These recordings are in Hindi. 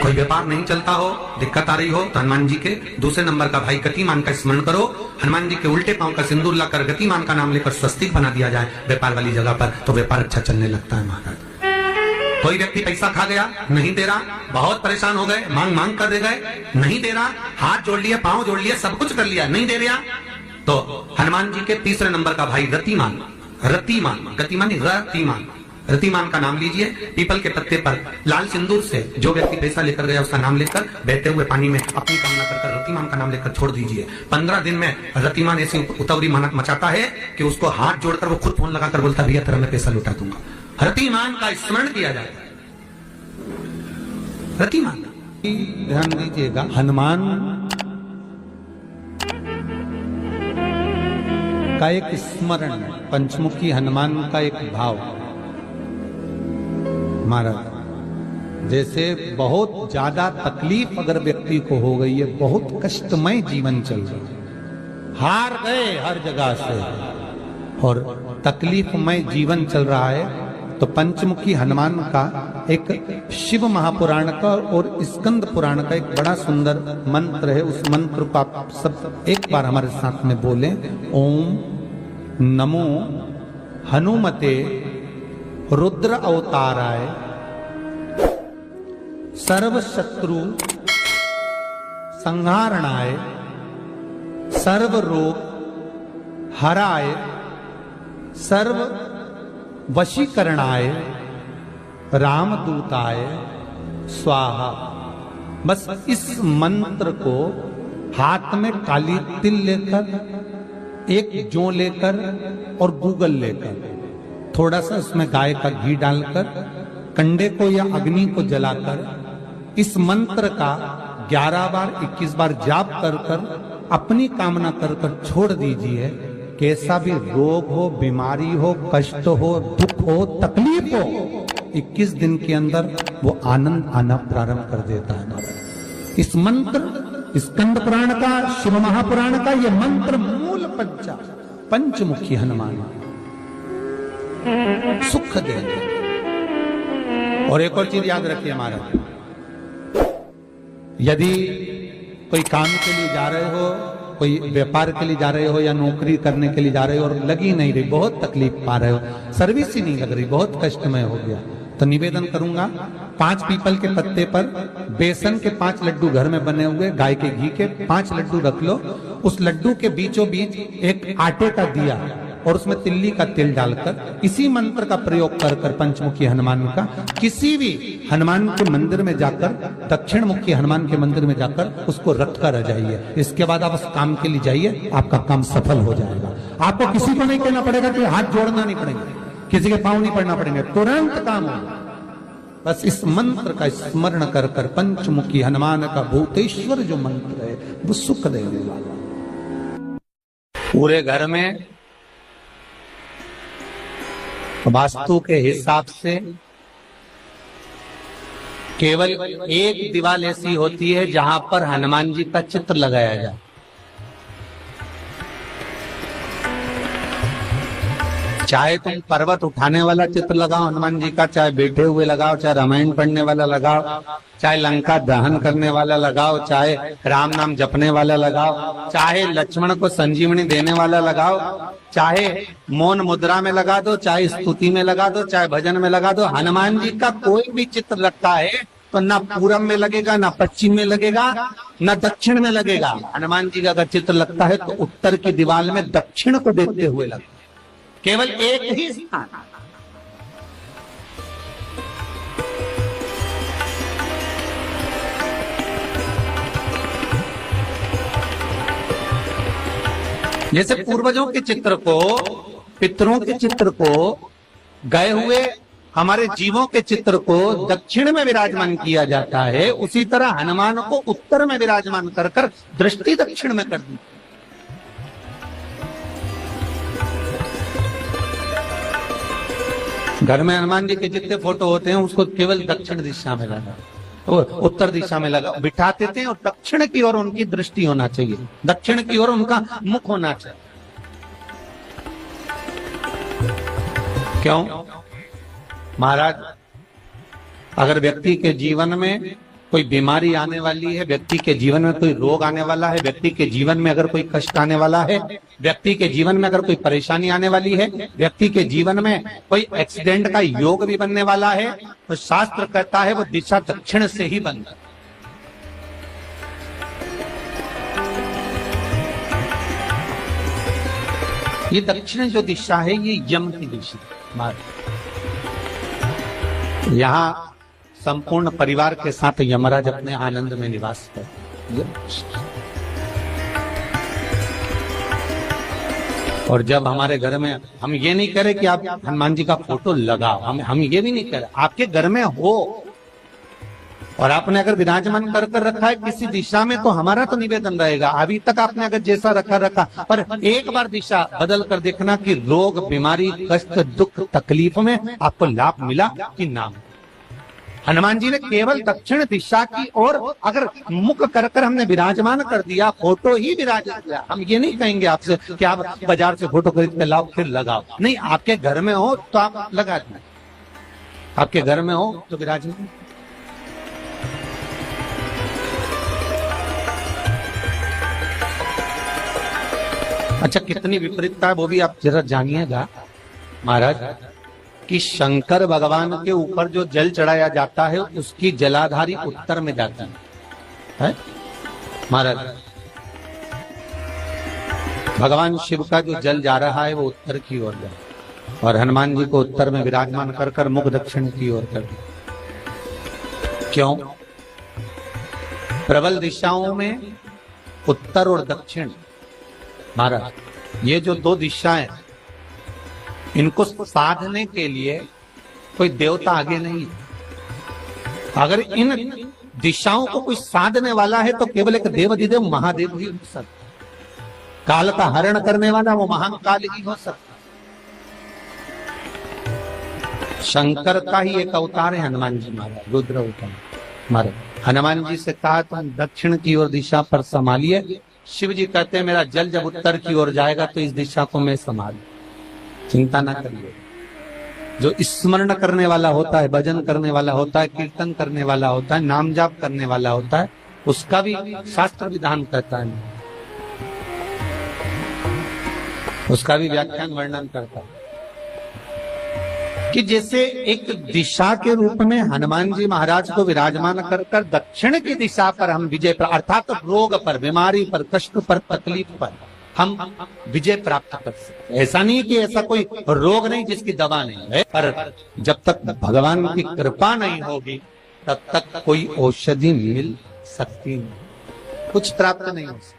कोई व्यापार नहीं चलता हो, दिक्कत आ रही हो, तो हनुमान जी के दूसरे नंबर का भाई गतिमान का स्मरण करो। हनुमान जी के उल्टे पांव का सिंदूर लाकर गतिमान का नाम लेकर स्वस्तिक बना दिया जाए व्यापार वाली जगह पर, तो व्यापार अच्छा चलने लगता है महाराज। कोई व्यक्ति पैसा खा गया, नहीं दे रहा, बहुत परेशान हो गए, मांग मांग कर दे गए, नहीं दे रहा, हाथ जोड़ लिया, पांव जोड़ लिया, सब कुछ कर लिया, नहीं दे रहा, तो हनुमान जी के तीसरे नंबर का भाई रतिमान, रतिमान, गतिमान रतिमान, रतिमान का नाम लीजिए। पीपल के पत्ते पर लाल सिंदूर से जो व्यक्ति पैसा लेकर गया उसका नाम लेकर बहते हुए पानी में अपनी कामना कर रतिमान का नाम लेकर छोड़ दीजिए। 15 दिन में रतिमान ऐसी उतावली मानत मचाता है कि उसको हाथ जोड़कर वो खुद फोन लगाकर बोलता भैया तेरा मैं पैसा लुटा दूंगा। रतिमान का स्मरण किया जाता है। रतिमान ध्यान दीजिएगा, हनुमान का एक स्मरण, पंचमुखी हनुमान का एक भाव। महाराज जैसे बहुत ज्यादा तकलीफ अगर व्यक्ति को हो गई है, बहुत कष्टमय जीवन चल रहा है, हार गए हर जगह से और तकलीफमय जीवन चल रहा है, तो पंचमुखी हनुमान का एक शिव महापुराण का और स्कंद पुराण का एक बड़ा सुंदर मंत्र है। उस मंत्र को आप सब एक बार हमारे साथ में बोलें। ओम नमो हनुमते रुद्र अवताराय सर्व शत्रु संहारणाय सर्व रोग हराय सर्व वशीकरणाय रामदूताय स्वाहा। बस इस मंत्र को हाथ में काली तिल लेकर, एक जौ लेकर और गूगल लेकर, थोड़ा सा उसमें गाय का घी डालकर, कंडे को या अग्नि को जलाकर इस मंत्र का 11 बार 21 बार जाप कर कर अपनी कामना कर कर छोड़ दीजिए। कैसा भी रोग हो, बीमारी हो, कष्ट हो, दुख हो, तकलीफ हो, 21 दिन के अंदर वो आनंद आना प्रारंभ कर देता है। इस मंत्र, स्कंद पुराण का, शिव महापुराण का ये मंत्र मूल पंचमुखी हनुमान सुख देंगे। और एक और चीज याद रखिए महाराज, यदि कोई काम के लिए जा रहे हो, कोई व्यापार के लिए जा रहे हो या नौकरी करने के लिए जा रहे हो और लगी नहीं रही, बहुत तकलीफ पा रहे हो, सर्विस ही नहीं लग रही, बहुत कष्टमय हो गया, तो निवेदन करूंगा 5 पीपल के पत्ते पर बेसन के 5 लड्डू घर में बने हुए, गाय के घी के 5 लड्डू रख लो। उस लड्डू के बीचों बीच एक आटे का दिया और उसमें तिल्ली का तिल डालकर इसी मंत्र का प्रयोग कर कर पंचमुखी हनुमान का किसी भी हनुमान के मंदिर में जाकर, दक्षिण मुखी हनुमान के मंदिर में जाकर उसको रख कर आ जाइए। इसके बाद आप उस काम के लिए जाइए, आपका काम सफल हो जाएगा। आपको किसी को नहीं कहना पड़ेगा कि हाथ जोड़ना नहीं पड़ेगा, किसी के पांव नहीं पड़ना पड़ेंगे, तुरंत काम होगा। बस इस मंत्र का स्मरण कर कर पंचमुखी हनुमान का भूतेश्वर जो मंत्र है वो सुख देने वाला। पूरे घर में वास्तु के हिसाब से केवल एक दीवार ऐसी होती है जहां पर हनुमान जी का चित्र लगाया जाए। चाहे तुम पर्वत उठाने वाला चित्र लगाओ हनुमान जी का, चाहे बैठे हुए लगाओ, चाहे रामायण पढ़ने वाला लगाओ, चाहे लंका दहन करने वाला लगाओ, चाहे राम नाम जपने वाला लगाओ, चाहे लक्ष्मण को संजीवनी देने वाला लगाओ, चाहे मौन मुद्रा में लगा दो, चाहे स्तुति में लगा दो, चाहे भजन में लगा दो। हनुमान जी का कोई भी चित्र लगता है तो ना पूरब में लगेगा, ना पश्चिम में लगेगा, ना दक्षिण में लगेगा। हनुमान जी का अगर चित्र लगता है तो उत्तर की दीवार में दक्षिण को देखते हुए लगेगा, केवल एक ही स्थान। जैसे पूर्वजों के चित्र को, पितरों के चित्र को, गए हुए हमारे जीवों के चित्र को दक्षिण में विराजमान किया जाता है, उसी तरह हनुमान को उत्तर में विराजमान कर कर दृष्टि दक्षिण में कर दी। घर में हनुमान जी के जितने फोटो होते हैं उसको केवल दक्षिण दिशा में लगा, उत्तर दिशा में लगा बिठाते थे, और दक्षिण की ओर उनकी दृष्टि होना चाहिए, दक्षिण की ओर उनका मुख होना चाहिए। क्यों महाराज? अगर व्यक्ति के जीवन में कोई बीमारी आने वाली है, व्यक्ति के जीवन में कोई रोग आने वाला है, व्यक्ति के जीवन में अगर कोई कष्ट आने वाला है, व्यक्ति के जीवन में अगर कोई परेशानी आने वाली है, व्यक्ति के जीवन में कोई एक्सीडेंट का योग भी बनने वाला है, तो शास्त्र कहता है वो दिशा दक्षिण से ही बनता है। ये दक्षिण जो दिशा है ये यम की दिशा। यहाँ संपूर्ण परिवार के साथ यमराज अपने आनंद में निवास करते। और जब हमारे घर में, हम ये नहीं कह रहे कि आप हनुमान जी का फोटो लगाओ, हम ये भी नहीं कह रहे, आपके घर में हो और आपने अगर विराजमान कर रखा है किसी दिशा में, तो हमारा तो निवेदन रहेगा, अभी तक आपने अगर जैसा रखा, पर एक बार दिशा बदल कर देखना कि रोग, बीमारी, कष्ट, दुख, तकलीफ में आपको लाभ मिला कि ना। हनुमान जी ने केवल दक्षिण दिशा की ओर अगर मुख कर हमने विराजमान कर दिया, फोटो ही विराजित किया। हम ये नहीं कहेंगे आपसे कि आप बाजार से फोटो खरीद के लाओ फिर लगाओ, नहीं, आपके घर में हो तो आप लगा दें, आपके घर में हो तो विराजमान। अच्छा, कितनी विपरीतता है वो भी आप जरा जानिएगा महाराज, कि शंकर भगवान के ऊपर जो जल चढ़ाया जाता है उसकी जलाधारी उत्तर में जाती है महाराज। भगवान शिव का जो जल जा रहा है वो उत्तर की ओर जा, और हनुमान जी को उत्तर में विराजमान कर मुख दक्षिण की ओर कर। क्यों? प्रबल दिशाओं में उत्तर और दक्षिण महाराज, ये जो दो दिशाएं, इनको साधने के लिए कोई देवता आगे नहीं। अगर इन दिशाओं को कोई साधने वाला है तो केवल एक देवाधिदेव महादेव ही हो सकता। काल का हरण करने वाला वो महान काल ही हो सकता। शंकर का ही एक अवतार है हनुमान जी महाराज, रुद्र अवतार महाराज। हनुमान जी से कहा तुम दक्षिण की ओर दिशा पर संभालिए, शिव जी कहते हैं मेरा जल जब उत्तर की ओर जाएगा तो इस दिशा को मैं संभालू, चिंता ना करिए। जो स्मरण करने वाला होता है, भजन करने वाला होता है, कीर्तन करने वाला होता है, नाम जाप करने वाला होता है, उसका भी शास्त्र विधान कहता है, उसका भी व्याख्यान वर्णन करता है कि जैसे एक दिशा के रूप में हनुमान जी महाराज को विराजमान कर दक्षिण की दिशा पर हम विजय पर, अर्थात रोग पर, बीमारी पर, कष्ट पर, तकलीफ पर हम विजय प्राप्त कर सकते। ऐसा नहीं कि ऐसा कोई रोग नहीं जिसकी दवा नहीं है, पर जब तक भगवान की कृपा नहीं होगी तब तक कोई औषधि मिल सकती नहीं, कुछ प्राप्त नहीं हो सकता।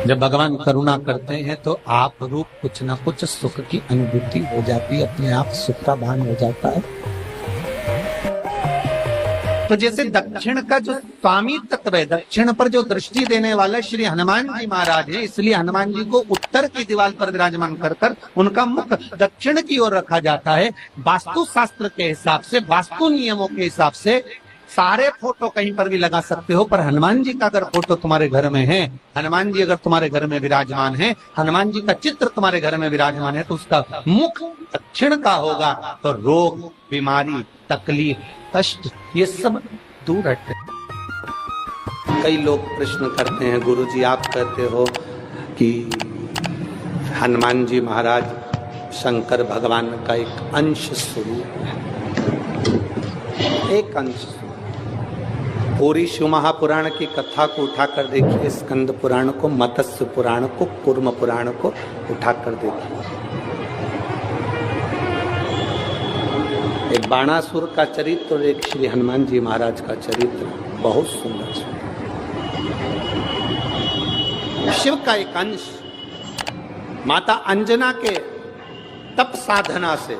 जब भगवान करुणा करते हैं तो आप रूप कुछ ना कुछ सुख की अनुभूति हो जाती है, अपने आप सुख का भान हो जाता है। तो जैसे दक्षिण का जो स्वामी तत्व है, दक्षिण पर जो दृष्टि देने वाला श्री हनुमान जी महाराज है, इसलिए हनुमान जी को उत्तर की दीवार पर विराजमान कर उनका मुख दक्षिण की ओर रखा जाता है। वास्तु शास्त्र के हिसाब से, वास्तु नियमों के हिसाब से सारे फोटो कहीं पर भी लगा सकते हो, पर हनुमान जी का अगर फोटो तुम्हारे घर में है, हनुमान जी अगर तुम्हारे घर में विराजमान है, हनुमान जी का चित्र तुम्हारे घर में विराजमान है, तो उसका मुख दक्षिण का होगा, तो रोग, बीमारी, तकलीफ, कष्ट ये सब दूर हटते। कई लोग प्रश्न करते हैं, गुरुजी आप कहते हो कि हनुमान जी महाराज शंकर भगवान का एक अंश स्वरूप है, एक अंश। पूरी शिव महापुराण की कथा को उठाकर देखिए, स्कंद पुराण को, मत्स्य पुराण को, कूर्म पुराण को उठाकर देखिए। एक बाणासुर का चरित्र और एक श्री हनुमान जी महाराज का चरित्र बहुत सुंदर है। शिव का एक अंश माता अंजना के तप साधना से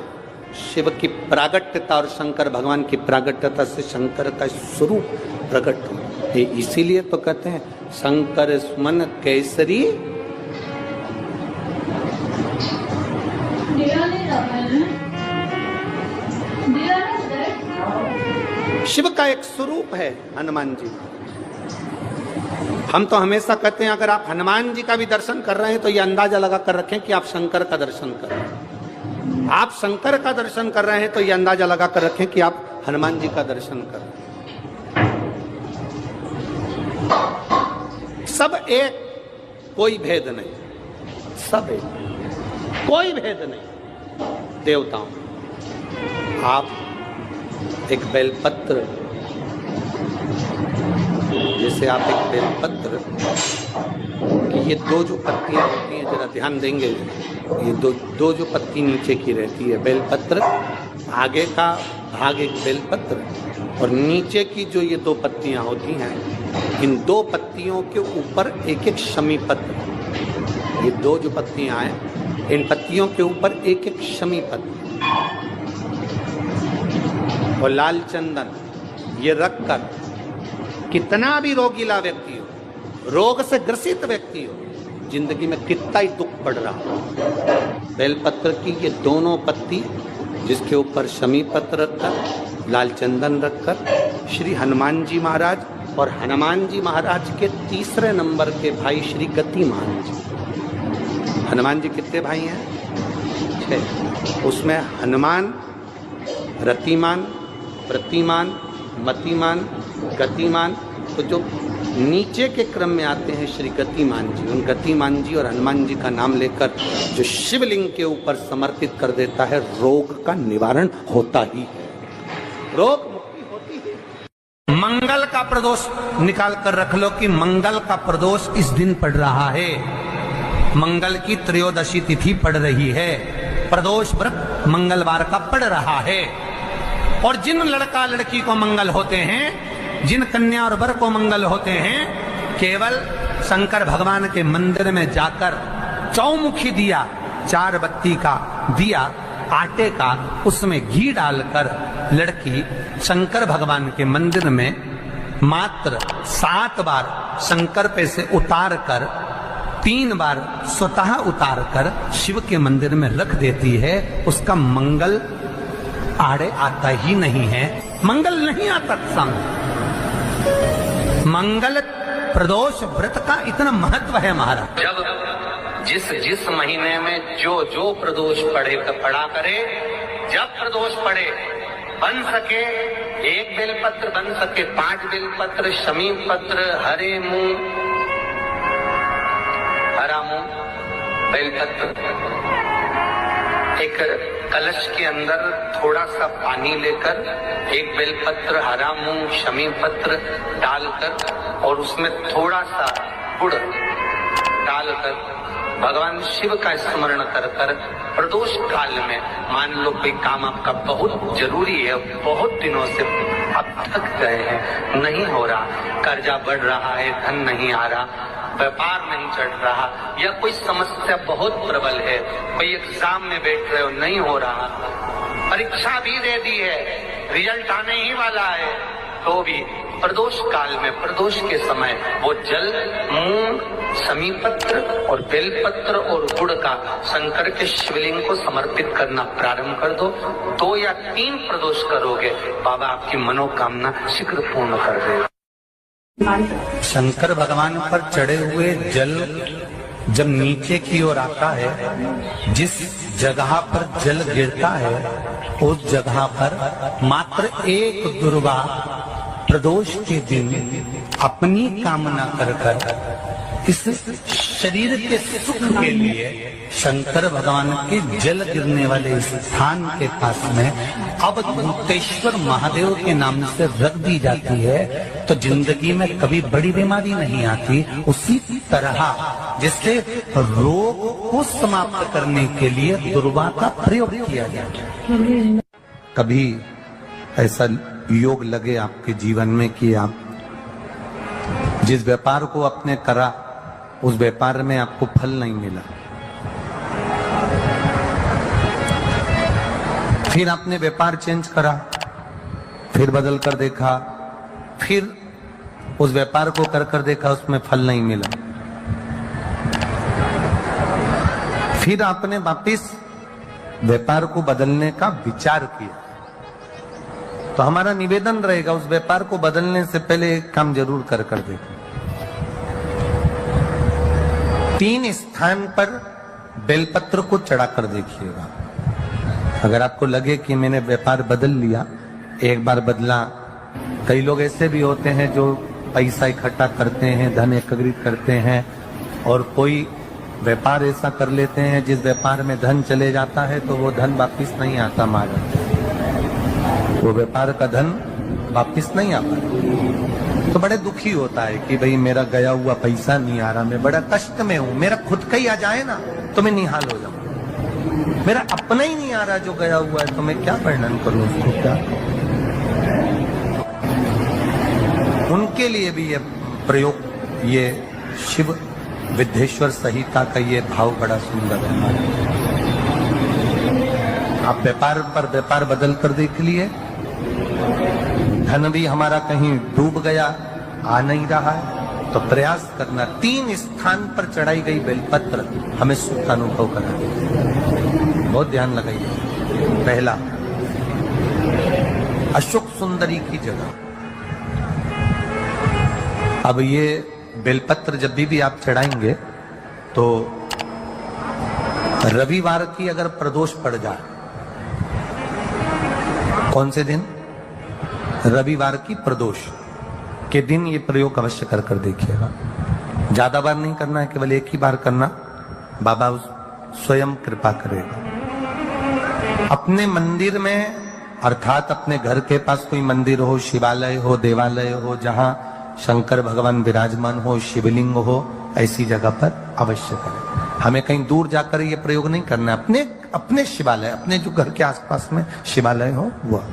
शिव की प्रागट्यता और शंकर भगवान की प्रागट्यता से शंकर का स्वरूप प्रकट हो। इसीलिए तो कहते हैं शंकर सुमन केसरी शिव का एक स्वरूप है हनुमान जी। हम तो हमेशा कहते हैं अगर आप हनुमान जी का भी दर्शन कर रहे हैं तो ये अंदाजा लगा कर रखें कि आप शंकर का दर्शन कर रहे हैं। आप शंकर का दर्शन कर रहे हैं तो ये अंदाजा लगा कर रखें कि आप हनुमान जी का दर्शन कर। सब एक, कोई भेद नहीं, सब एक, कोई भेद नहीं। देवताओं, आप एक बेलपत्र, जैसे आप एक बेलपत्र कि ये दो जो पत्तियां होती हैं, जरा ध्यान देंगे, ये दो जो पत्ती नीचे की रहती है बेलपत्र, आगे का भाग एक बेलपत्र और नीचे की जो ये दो पत्तियां होती हैं, इन दो पत्तियों के ऊपर एक एक शमी पत्र। ये दो जो पत्तियां हैं, इन पत्तियों के ऊपर एक एक शमी पत्र और लाल चंदन ये रखकर कितना भी रोगीला व्यक्ति हो, रोग से ग्रसित व्यक्ति हो, जिंदगी में कितना ही दुख पड़ रहा हो, बेलपत्र की ये दोनों पत्ती जिसके ऊपर शमी पत्र रखकर, लाल चंदन रखकर श्री हनुमान जी महाराज और हनुमान जी महाराज के तीसरे नंबर के भाई श्री गतिमान जी। हनुमान जी कितने भाई हैं? 6। उसमें हनुमान, रतिमान, प्रतिमान, मतिमान, गतिमान, तो जो नीचे के क्रम में आते हैं श्री गतिमान जी, उन गतिमान जी और हनुमान जी का नाम लेकर जो शिवलिंग के ऊपर समर्पित कर देता है, रोग का निवारण होता ही है, रोग मुक्ति होती है। मंगल का प्रदोष निकाल कर रख लो कि मंगल का प्रदोष इस दिन पड़ रहा है, मंगल की त्रयोदशी तिथि पड़ रही है, प्रदोष व्रत मंगलवार का पड़ रहा है। और जिन लड़का लड़की को मंगल होते हैं, जिन कन्या और वर को मंगल होते हैं, केवल शंकर भगवान के मंदिर में जाकर चौमुखी दिया, 4 बत्ती का दिया आटे का, उसमें घी डालकर लड़की शंकर भगवान के मंदिर में मात्र 7 बार शंकर पे से उतार कर 3 बार स्वतः उतार कर शिव के मंदिर में रख देती है, उसका मंगल आड़े आता ही नहीं है, मंगल नहीं आता सामने। मंगल प्रदोष व्रत का इतना महत्व है महाराज। जब जिस महीने में जो प्रदोष पड़ा करे, जब प्रदोष पड़े, बन सके 1 बेलपत्र, बन सके 5 बेलपत्र, शमी पत्र, हरे मुंह, हरा मुंह, बेलपत्र, एक कलश के अंदर थोड़ा सा पानी लेकर 1 बेलपत्र, हरा मूंग, शमी पत्र डालकर और उसमें थोड़ा सा गुड़ डालकर भगवान शिव का स्मरण कर कर प्रदोष काल में, मान लो कोई काम आपका बहुत जरूरी है, बहुत दिनों से अब थक गए हैं, नहीं हो रहा, कर्जा बढ़ रहा है, धन नहीं आ रहा, व्यापार नहीं चढ़ रहा, या कोई समस्या बहुत प्रबल है, कोई एग्जाम में बैठ रहे हो, नहीं हो रहा, परीक्षा भी दे दी है, रिजल्ट आने ही वाला है, तो भी प्रदोष काल में, प्रदोष के समय वो जल, मूंग, शमी पत्र और बेलपत्र और गुड़ का शंकर के शिवलिंग को समर्पित करना प्रारंभ कर दो। 2 या 3 प्रदोष करोगे, बाबा आपकी मनोकामना शीघ्र पूर्ण कर देगा। शंकर भगवान पर चढ़े हुए जल जब नीचे की ओर आता है, जिस जगह पर जल गिरता है, उस जगह पर मात्र एक दुर्वा प्रदोष के दिन अपनी कामना कर इस शरीर के सुख के लिए शंकर भगवान के जल गिरने वाले स्थान के पास में अवधूतेश्वर महादेव के नाम से रख दी जाती है, तो जिंदगी में कभी बड़ी बीमारी नहीं आती। उसी तरह जिससे रोग को समाप्त करने के लिए दुर्वा का प्रयोग किया जाता है। कभी ऐसा योग लगे आपके जीवन में कि आप जिस व्यापार को आपने करा, उस व्यापार में आपको फल नहीं मिला, फिर आपने व्यापार चेंज करा, फिर बदल कर देखा, फिर उस व्यापार को कर देखा, उसमें फल नहीं मिला, फिर आपने वापिस व्यापार को बदलने का विचार किया, तो हमारा निवेदन रहेगा उस व्यापार को बदलने से पहले एक काम जरूर कर देखो। 3 स्थान पर बेलपत्र को चढ़ा कर देखिएगा। अगर आपको लगे कि मैंने व्यापार बदल लिया, एक बार बदला। कई लोग ऐसे भी होते हैं जो पैसा इकट्ठा करते हैं, धन एकत्रित करते हैं और कोई व्यापार ऐसा कर लेते हैं जिस व्यापार में धन चले जाता है तो वो धन वापिस नहीं आता महाराज, वो व्यापार का धन वापिस नहीं आता। तो बड़े दुखी होता है कि भाई मेरा गया हुआ पैसा नहीं आ रहा, मैं बड़ा कष्ट में हूं, मेरा खुद का ही आ जाए ना तो मैं निहाल हो जाऊं, मेरा अपना ही नहीं आ रहा जो गया हुआ है तो मैं क्या वर्णन करूं उसको, क्या। उनके लिए भी ये प्रयोग, ये शिव विद्येश्वर संहिता का ये भाव बड़ा सुंदर है हमारा। आप व्यापार पर व्यापार बदल कर देख लिए, धन भी हमारा कहीं डूब गया, आ नहीं रहा है, तो प्रयास करना। 3 स्थान पर चढ़ाई गई बेलपत्र हमें सुख का अनुभव करा, बहुत ध्यान लगाइए। पहला, अशोक सुंदरी की जगह। अब ये बेलपत्र जब भी आप चढ़ाएंगे तो रविवार की अगर प्रदोष पड़ जाए, कौन से दिन? रविवार की प्रदोष के दिन ये प्रयोग अवश्य कर कर देखिएगा। ज्यादा बार नहीं करना है, केवल एक ही बार करना, बाबा स्वयं कृपा करेगा। अपने मंदिर में, अर्थात अपने घर के पास कोई मंदिर हो, शिवालय हो, देवालय हो, जहां शंकर भगवान विराजमान हो, शिवलिंग हो, ऐसी जगह पर अवश्य करें। हमें कहीं दूर जाकर ये प्रयोग नहीं करना, अपने शिवालय, अपने जो घर के आसपास में शिवालय हो वो।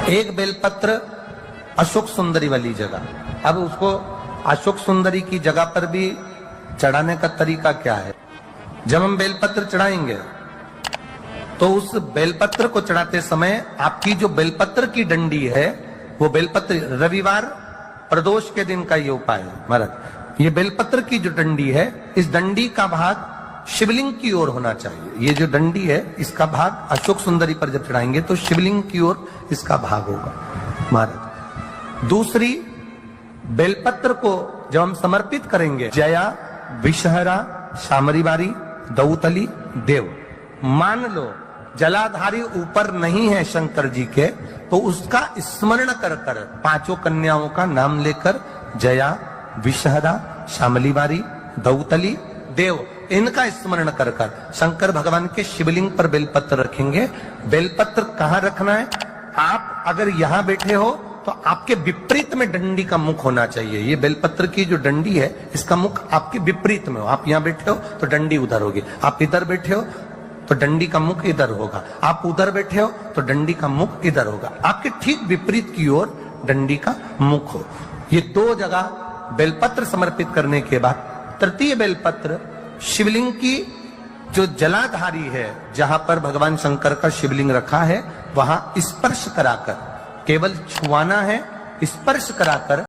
एक बेलपत्र अशोक सुंदरी वाली जगह। अब उसको अशोक सुंदरी की जगह पर भी चढ़ाने का तरीका क्या है? जब हम बेलपत्र चढ़ाएंगे तो उस बेलपत्र को चढ़ाते समय आपकी जो बेलपत्र की डंडी है, वो बेलपत्र, रविवार प्रदोष के दिन का ये उपाय है महाराज। ये बेलपत्र की जो डंडी है, इस डंडी का भाग शिवलिंग की ओर होना चाहिए। ये जो डंडी है, इसका भाग अशोक सुंदरी पर जब चढ़ाएंगे तो शिवलिंग की ओर इसका भाग होगा महाराज। दूसरी, बेलपत्र को जब हम समर्पित करेंगे, जया, विषहरा, शामरीवारी, दौतली, देव, मान लो जलाधारी ऊपर नहीं है शंकर जी के, तो उसका स्मरण कर कर 5 कन्याओं का नाम लेकर, जया, विषहरा, शामलीवारी, दौतली, देव, इनका स्मरण कर कर शंकर भगवान के शिवलिंग पर बेलपत्र रखेंगे। बेलपत्र कहां रखना है? आप अगर यहां बैठे हो तो आपके विपरीत में डंडी का मुख होना चाहिए। ये बेलपत्र की जो डंडी है, इसका मुख आपके विपरीत में हो। आप यहां बैठे हो तो डंडी उधर होगी, आप इधर बैठे हो तो डंडी का मुख इधर होगा, आप उधर बैठे हो तो डंडी का मुख इधर होगा। आपके ठीक विपरीत की ओर डंडी का मुख हो। ये 2 जगह बेलपत्र समर्पित करने के बाद तृतीय बेलपत्र शिवलिंग की जो जलाधारी है, जहां पर भगवान शंकर का शिवलिंग रखा है, वहां स्पर्श कराकर, केवल छुआना है, स्पर्श कराकर